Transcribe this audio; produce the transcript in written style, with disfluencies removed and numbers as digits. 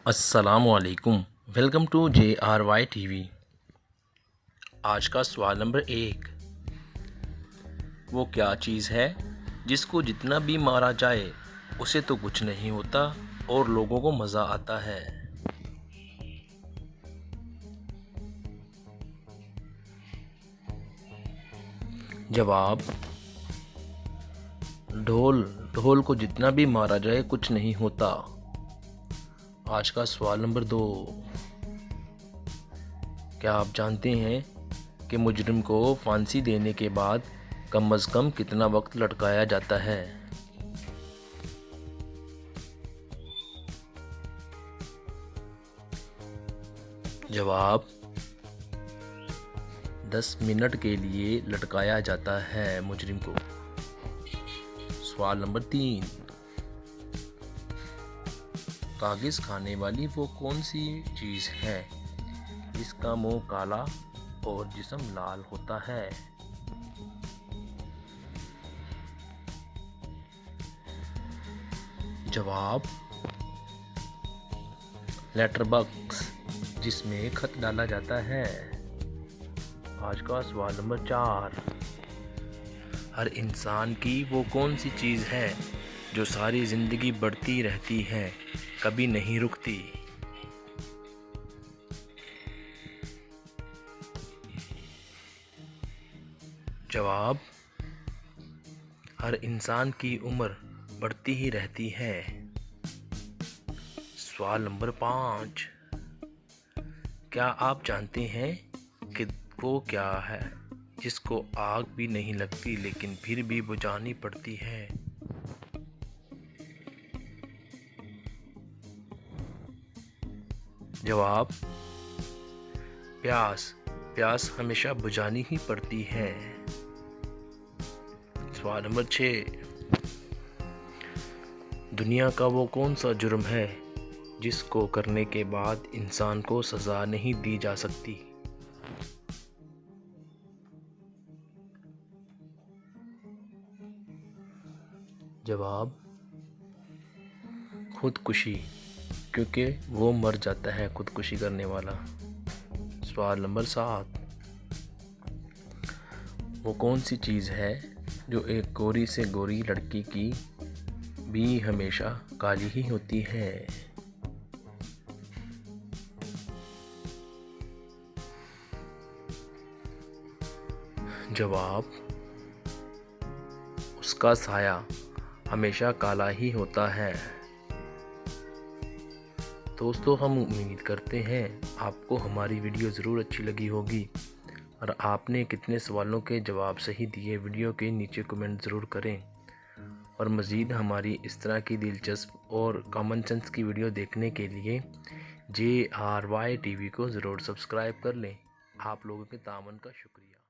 अस्सलामुअलैकुम। Welcome to JRY TV। आज का सवाल नंबर 1। वो क्या चीज़ है जिसको जितना भी मारा जाए उसे तो कुछ नहीं होता और लोगों को मज़ा आता है? जवाब: ढोल। ढोल को जितना भी मारा जाए कुछ नहीं होता। आज का सवाल नंबर 2। क्या आप जानते हैं कि मुजरिम को फांसी देने के बाद कम से कम कितना वक्त लटकाया जाता है? जवाब: 10 मिनट के लिए लटकाया जाता है मुजरिम को। सवाल नंबर 3। कागज खाने वाली वो कौन सी चीज़ है जिसका मुंह काला और जिस्म लाल होता है? जवाब: लेटर बॉक्स, जिसमें खत डाला जाता है। आज का सवाल नंबर 4। हर इंसान की वो कौन सी चीज़ है जो सारी ज़िंदगी बढ़ती रहती है, कभी नहीं रुकती? जवाब: हर इंसान की उम्र बढ़ती ही रहती है। सवाल नंबर 5। क्या आप जानते हैं कि वो क्या है जिसको आग भी नहीं लगती लेकिन फिर भी बुझानी पड़ती है? जवाब: प्यास। प्यास हमेशा बुझानी ही पड़ती है। सवाल नंबर 6। दुनिया का वो कौन सा जुर्म है जिसको करने के बाद इंसान को सज़ा नहीं दी जा सकती? जवाब: खुदकुशी, क्योंकि वो मर जाता है खुदकुशी करने वाला। सवाल नंबर 7। वो कौन सी चीज़ है जो एक गोरी से गोरी लड़की की भी हमेशा काली ही होती है? जवाब: उसका साया हमेशा काला ही होता है। दोस्तों, हम उम्मीद करते हैं आपको हमारी वीडियो ज़रूर अच्छी लगी होगी और आपने कितने सवालों के जवाब सही दिए वीडियो के नीचे कमेंट ज़रूर करें। और मज़ीद हमारी इस तरह की दिलचस्प और कॉमन सेंस की वीडियो देखने के लिए JRY TV को ज़रूर सब्सक्राइब कर लें। आप लोगों के तामन का शुक्रिया।